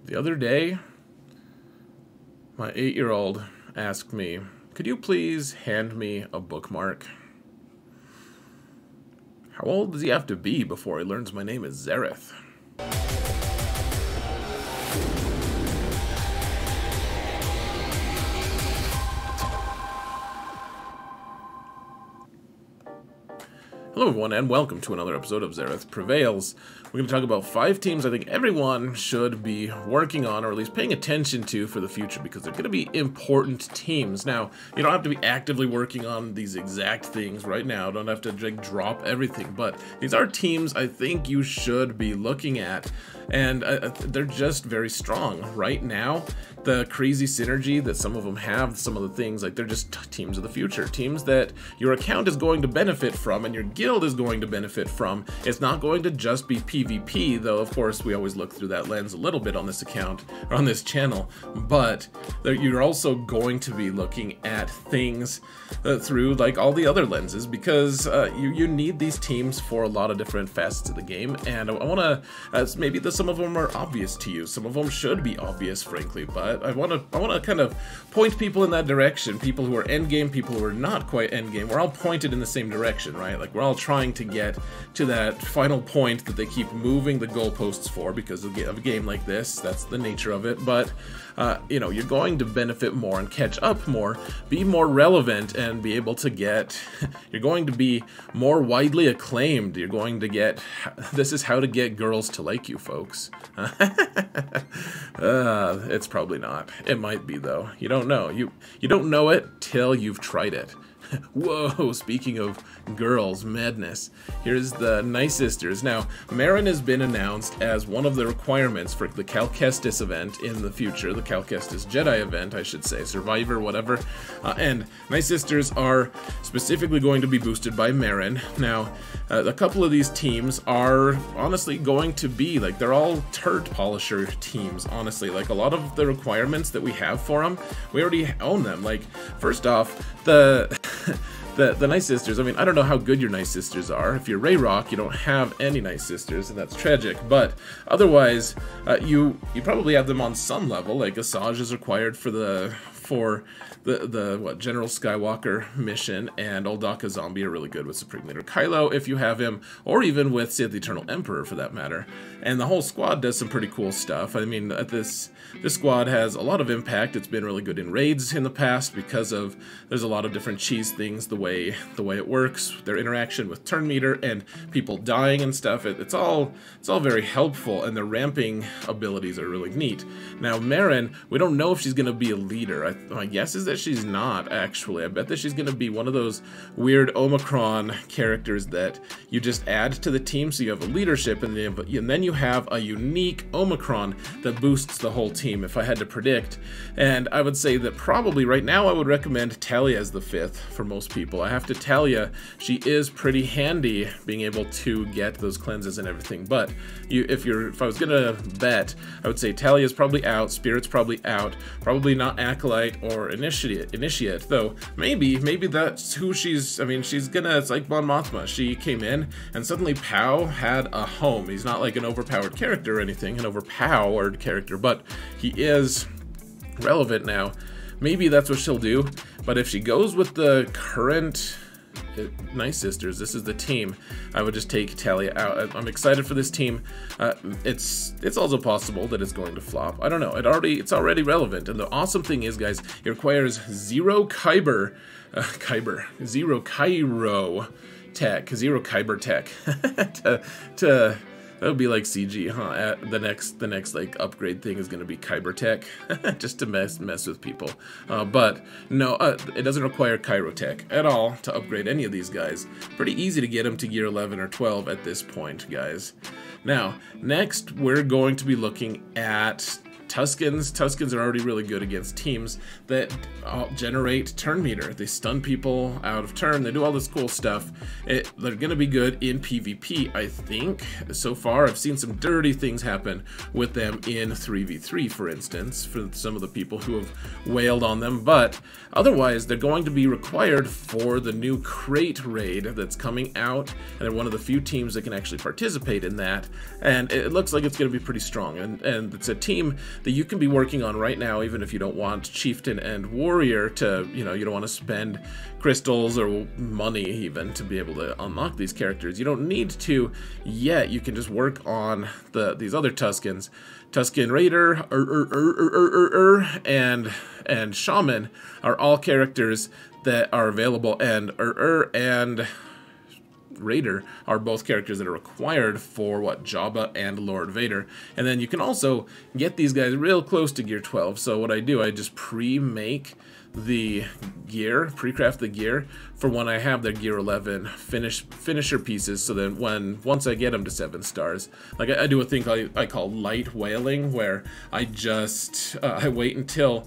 The other day, my 8-year-old asked me, could you please hand me a bookmark? How old does he have to be before he learns my name is Xaereth? Hello everyone, and welcome to another episode of Xaereth Prevails. We're going to talk about 5 teams I think everyone should be working on, or at least paying attention to for the future, because they're going to be important teams. Now, you don't have to be actively working on these exact things right now, don't have to drop everything, but these are teams I think you should be looking at, and they're just very strong. Right now, the crazy synergy that some of them have, some of the things, like they're just teams of the future, teams that your account is going to benefit from, and your guild is going to benefit from. It's not going to just be PvP, though of course we always look through that lens a little bit on this account, or on this channel, but you're also going to be looking at things through like all the other lenses, because you need these teams for a lot of different facets of the game, and I want to, maybe some of them are obvious to you, some of them should be obvious frankly, but I want to kind of point people in that direction, people who are endgame, people who are not quite endgame. We're all pointed in the same direction, right? Like we're all trying to get to that final point that they keep moving the goalposts for, because of a game like this, that's the nature of it. But you know, you're going to benefit more and catch up more, be more relevant, and be able to get, you're going to be more widely acclaimed. You're going to get, this is how to get girls to like you, folks. It's probably not. It might be though. You don't know. You don't know it till you've tried it. Whoa, speaking of girls, madness. Here's the Night Sisters. Now, Merrin has been announced as one of the requirements for the Cal Kestis event in the future, the Cal Kestis Jedi event, I should say, Survivor, whatever. And Night Sisters are specifically going to be boosted by Merrin. Now, a couple of these teams are honestly going to be, like, they're all turd polisher teams, honestly. Like, a lot of the requirements that we have for them, we already own them. Like, first off, the Night Sisters, I mean, I don't know how good your Night Sisters are. If you're Rayrock, you don't have any Night Sisters, and that's tragic. But otherwise, you probably have them on some level. Like Asajj is required for the General Skywalker mission, and Oldaka Zombie are really good with Supreme Leader Kylo if you have him, or even with, say, the Eternal Emperor for that matter. And the whole squad does some pretty cool stuff. I mean, this squad has a lot of impact. It's been really good in raids in the past because of, there's a lot of different cheese things, the way it works, their interaction with turn meter and people dying and stuff. It's all very helpful, and the ramping abilities are really neat. Now Merrin, we don't know if she's going to be a leader. My guess is that she's not, actually. I bet that she's going to be one of those weird Omicron characters that you just add to the team, so you have a leadership, and then you have a unique Omicron that boosts the whole team, if I had to predict. And I would say that probably right now I would recommend Talia as the 5th for most people. I have to tell you, she is pretty handy being able to get those cleanses and everything, but if I was gonna bet, I would say Talia's probably out, Spirit's probably out, probably not Acolyte or Initiate, though maybe that's who she's, I mean, she's gonna, it's like Mon Mothma. She came in, and suddenly Pow had a home. He's not like an overpowered character or anything, but he is relevant now. Maybe that's what she'll do, but if she goes with the current Night Sisters, this is the team, I would just take Talia out. I'm excited for this team. It's also possible that it's going to flop. I don't know. It's already relevant, and the awesome thing is, guys, it requires zero Kyber tech to that would be like CG, huh? The next like upgrade thing is going to be Kyber Tech, just to mess with people. But no, it doesn't require Kyrotech at all to upgrade any of these guys. Pretty easy to get them to gear 11 or 12 at this point, guys. Now, next we're going to be looking at Tuskens are already really good against teams that generate turn meter. They stun people out of turn. They do all this cool stuff. They're going to be good in PvP, I think. So far, I've seen some dirty things happen with them in 3v3, for instance, for some of the people who have wailed on them. But otherwise, they're going to be required for the new Crate raid that's coming out, and they're one of the few teams that can actually participate in that. And it looks like it's going to be pretty strong. And it's a team that you can be working on right now, even if you don't want Chieftain and Warrior to, you don't want to spend crystals or money even to be able to unlock these characters. You don't need to yet. You can just work on these other Tuskens. Tusken Raider and Shaman are all characters that are available, and and Raider are both characters that are required for Jabba and Lord Vader. And then you can also get these guys real close to gear 12. So what I do, I just pre-make the gear, pre-craft the gear for when I have their gear 11 finisher pieces, so then once I get them to 7 stars, like I do a thing I call light whaling, where I just I wait until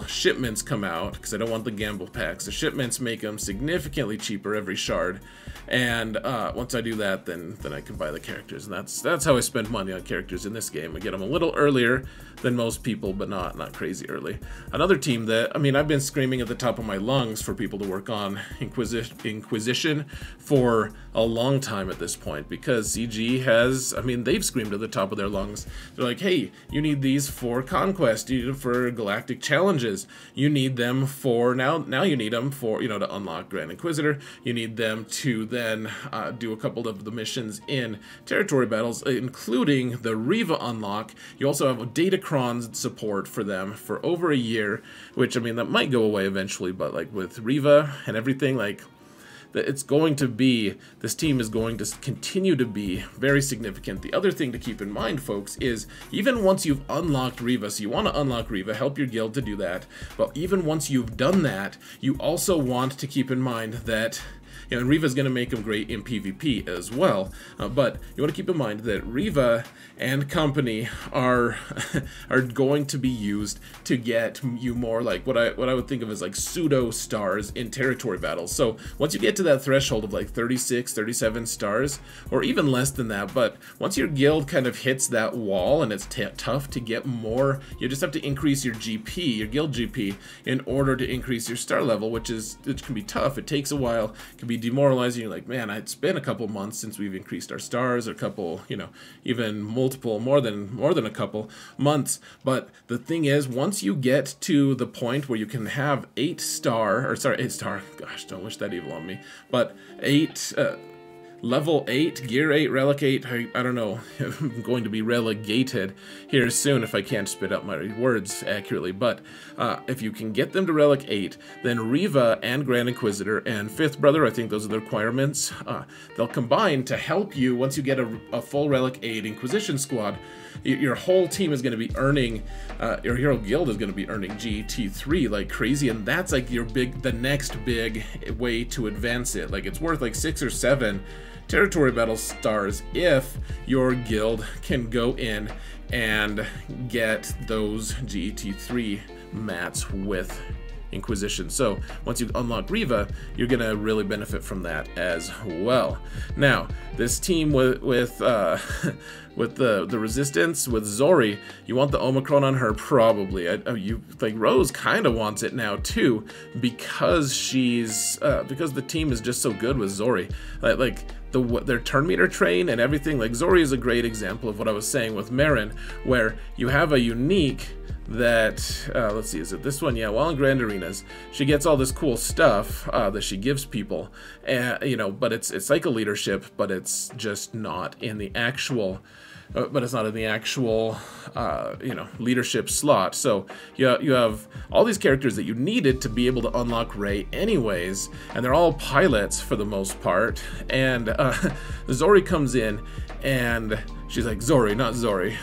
shipments come out, because I don't want the gamble packs. The shipments make them significantly cheaper every shard, and once I do that, then I can buy the characters, and that's how I spend money on characters in this game. I get them a little earlier than most people, but not crazy early. Another team that, I mean, I've been screaming at the top of my lungs for people to work on Inquisition for a long time at this point, because CG has, I mean, they've screamed at the top of their lungs. They're like, hey, you need these for Conquest, you need them for Galactic Challenges, you need them for, now you need them for, to unlock Grand Inquisitor, you need them to then do a couple of the missions in territory battles, including the Riva unlock. You also have a Datacron support for them for over a year, which, I mean, that might go away eventually, but like with Riva and everything, like, it's going to be, this team is going to continue to be very significant. The other thing to keep in mind, folks, is even once you've unlocked Riva, so you want to unlock Riva, help your guild to do that, but even once you've done that, you also want to keep in mind that, and Riva's going to make them great in PvP as well, but you want to keep in mind that Riva and company are going to be used to get you more, like what I would think of as like pseudo stars in territory battles. So once you get to that threshold of like 36, 37 stars, or even less than that, but once your guild kind of hits that wall and it's tough to get more, you just have to increase your GP, your guild GP, in order to increase your star level, which can be tough. It takes a while, it can be demoralizing. You're like, man, it's been a couple months since we've increased our stars, or a couple, even multiple, more than a couple months. But the thing is, once you get to the point where you can have 8 star, gosh, don't wish that evil on me, but 8 level 8, gear 8, relic 8, I don't know, I'm going to be relegated here soon if I can't spit out my words accurately, but if you can get them to relic 8, then Riva and Grand Inquisitor and Fifth Brother, I think those are the requirements, they'll combine to help you. Once you get a full relic 8 Inquisition squad, your whole team is going to be earning, your hero guild is going to be earning GT3 like crazy, and that's like the next big way to advance it. Like, it's worth like 6 or 7 territory battle stars if your guild can go in and get those GT3 mats with Inquisition. So once you unlock Riva, you're gonna really benefit from that as well. Now, this team with the Resistance, with Zorii, you want the Omicron on her, probably. Rose kind of wants it now too, because because the team is just so good with Zorii. Their turn meter train and everything. Like, Zorii is a great example of what I was saying with Merrin, where you have a unique that, let's see, is it this one? Yeah, while in Grand Arenas, she gets all this cool stuff that she gives people, and but it's like a leadership, but it's just not in the actual, leadership slot. So you have all these characters that you needed to be able to unlock Rey anyways, and they're all pilots for the most part, and Zorii comes in, and she's like, Zorii, not Zorii.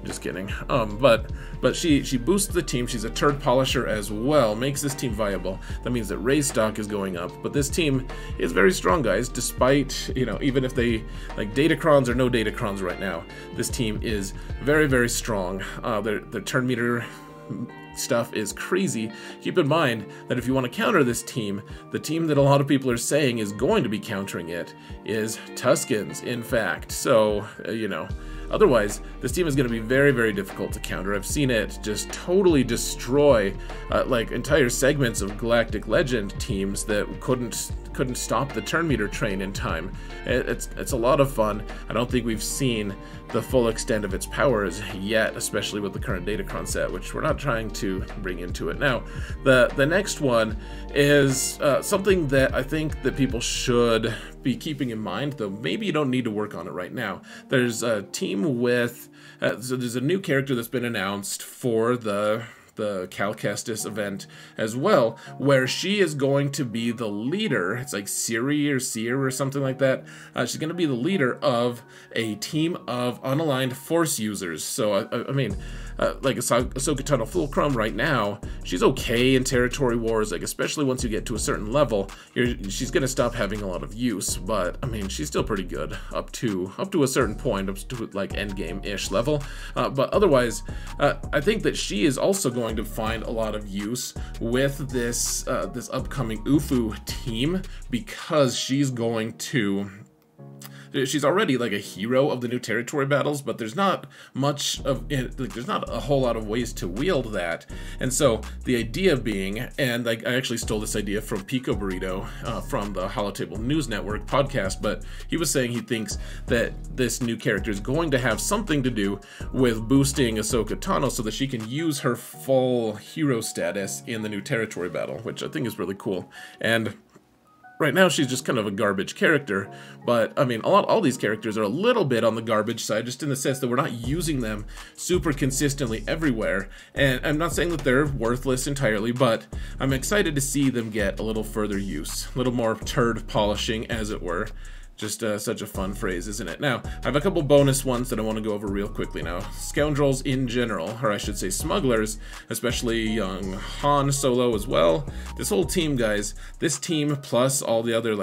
Just kidding. But she boosts the team. She's a turd polisher as well, makes this team viable. That means that Ray's stock is going up. But this team is very strong, guys, despite, you know, even if they, like, Datacrons or no Datacrons right now, this team is very, very strong. Their turn meter stuff is crazy. Keep in mind that if you want to counter this team, the team that a lot of people are saying is going to be countering it is Tuskens, in fact. So, you know, otherwise, this team is going to be very, very difficult to counter. I've seen it just totally destroy like entire segments of Galactic Legend teams that couldn't stop the turn meter train in time. It's a lot of fun. I don't think we've seen the full extent of its powers yet, especially with the current Datacron set, which we're not trying to bring into it. Now, the next one is something that I think that people should be keeping in mind, though maybe you don't need to work on it right now. There's a team with, so there's a new character that's been announced for the Cal Kestis event as well, where she is going to be the leader. It's like Siri or Seer or something like that. She's going to be the leader of a team of unaligned Force users. So, I mean, like Ahsoka Tano Fulcrum right now, she's okay in territory wars, like especially once you get to a certain level, she's going to stop having a lot of use, but I mean, she's still pretty good up to a certain point, up to like endgame-ish level. But otherwise, I think that she is also going to find a lot of use with this this upcoming UFU team, because she's going to... She's already like a hero of the new territory battles, but there's not much of it, like there's not a whole lot of ways to wield that. And so the idea being, and like I actually stole this idea from Pico Burrito from the Holotable News Network podcast, but he was saying he thinks that this new character is going to have something to do with boosting Ahsoka Tano so that she can use her full hero status in the new territory battle, which I think is really cool. And right now, she's just kind of a garbage character, but, I mean, all these characters are a little bit on the garbage side, just in the sense that we're not using them super consistently everywhere, and I'm not saying that they're worthless entirely, but I'm excited to see them get a little further use, a little more turd polishing, as it were. Just such a fun phrase, isn't it? Now, I have a couple bonus ones that I want to go over real quickly now. Scoundrels in general, or I should say smugglers, especially young Han Solo as well. This whole team, guys, this team plus all the other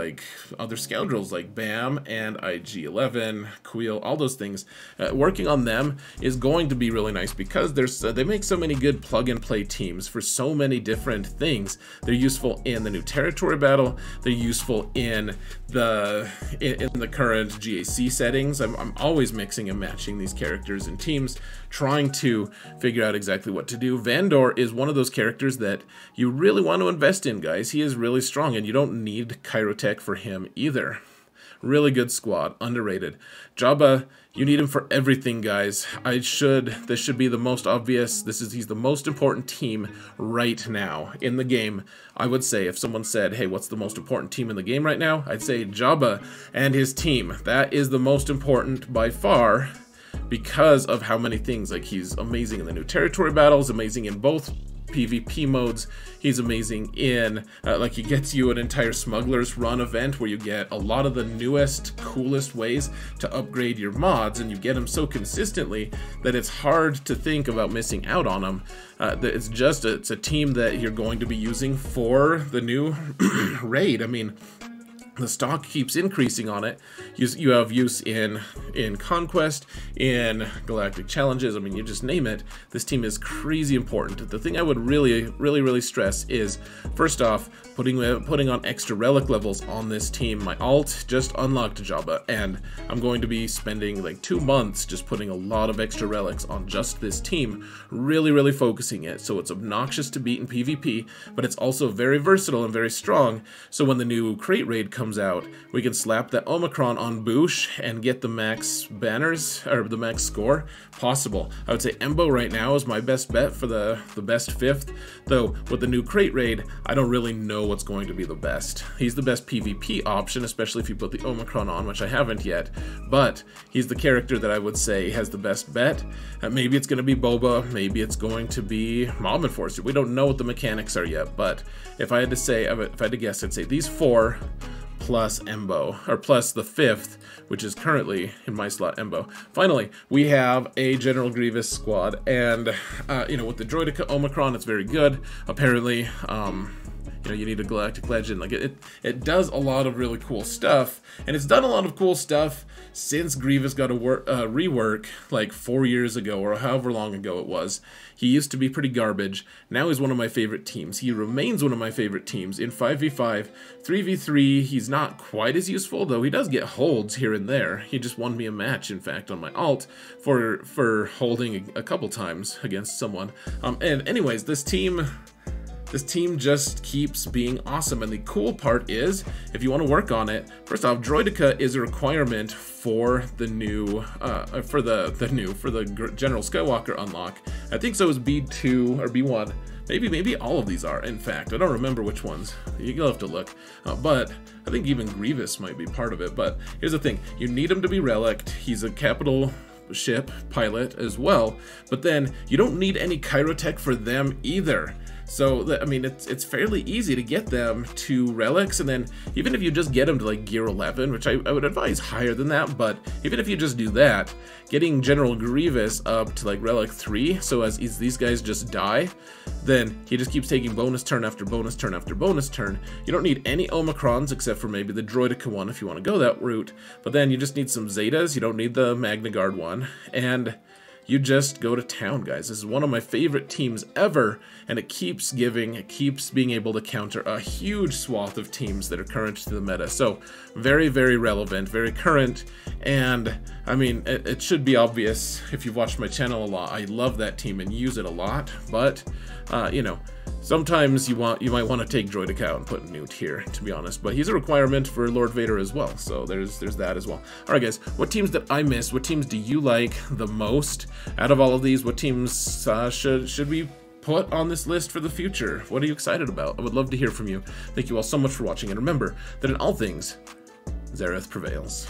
scoundrels like Bam and IG-11, Queel, all those things, working on them is going to be really nice, because they make so many good plug-and-play teams for so many different things. They're useful in the new territory battle, they're useful in the current GAC settings. I'm always mixing and matching these characters and teams, trying to figure out exactly what to do. Vandor is one of those characters that you really want to invest in, guys. He is really strong, and you don't need Kyrotech for him either. Really good squad, underrated. Jabba, you need him for everything, guys. This should be the most obvious. He's the most important team right now in the game. I would say, if someone said, hey, what's the most important team in the game right now? I'd say Jabba and his team. That is the most important by far, because of how many things. Like, he's amazing in the new territory battles, amazing in both PvP modes. He's amazing in, like, he gets you an entire Smugglers Run event where you get a lot of the newest, coolest ways to upgrade your mods, and you get them so consistently that it's hard to think about missing out on them. It's a team that you're going to be using for the new raid. I mean, the stock keeps increasing on it. You have use in Conquest, in Galactic Challenges. I mean, you just name it. This team is crazy important. The thing I would really stress is, first off, putting on extra relic levels on this team. My alt just unlocked Jabba, and I'm going to be spending like 2 months just putting a lot of extra relics on just this team, really focusing it so it's obnoxious to beat in PvP, but it's also very versatile and very strong. So when the new crate raid comes out, we can slap that Omicron on Boosh and get the max banners, or the max score possible. I would say Embo right now is my best bet for the best 5th, though with the new crate raid, I don't really know what's going to be the best. He's the best PvP option, especially if you put the Omicron on, which I haven't yet, but he's the character that I would say has the best bet. Maybe it's going to be Boba, maybe it's going to be Mob Enforcer. We don't know what the mechanics are yet, but if I had to say, if I had to guess, I'd say these 4 plus Embo, or plus the 5th, which is currently in my slot Embo. Finally, we have a General Grievous squad, and you know, with the Droideka Omicron, it's very good. Apparently, you know, you need a Galactic Legend. Like it does a lot of really cool stuff, and it's done a lot of cool stuff since Grievous got a rework like 4 years ago, or however long ago it was. He used to be pretty garbage. Now he's one of my favorite teams. He remains one of my favorite teams. In 5v5, 3v3, he's not quite as useful, though he does get holds here and there. He just won me a match, in fact, on my alt for holding a couple times against someone. And anyways, this team just keeps being awesome, and the cool part is, if you want to work on it, first off, Droideka is a requirement for the new, for the General Skywalker unlock. I think so is B2 or B1. Maybe all of these are, in fact. I don't remember which ones. You'll have to look. But I think even Grievous might be part of it. But here's the thing. You need him to be relict. He's a capital ship pilot as well. But then you don't need any Kyrotech for them either. So, I mean, it's fairly easy to get them to relics, and then even if you just get them to like gear 11, which I would advise higher than that, but even if you just do that, getting General Grievous up to like relic 3, so as these guys just die, then he just keeps taking bonus turn after bonus turn after bonus turn. You don't need any Omicrons except for maybe the Droideka one if you want to go that route, but then you just need some Zetas. You don't need the Magna Guard one, and you just go to town, guys. This is one of my favorite teams ever, and it keeps being able to counter a huge swath of teams that are current to the meta. So very, very relevant, very current, and I mean, it should be obvious if you've watched my channel a lot. I love that team and use it a lot, but you know, sometimes you might want to take Droideka out and put Newt here, to be honest. But he's a requirement for Lord Vader as well, so there's that as well. All right, guys, what teams did I miss? What teams do you like the most out of all of these? What teams should we put on this list for the future? What are you excited about? I would love to hear from you. Thank you all so much for watching, and remember that in all things, Xaereth prevails.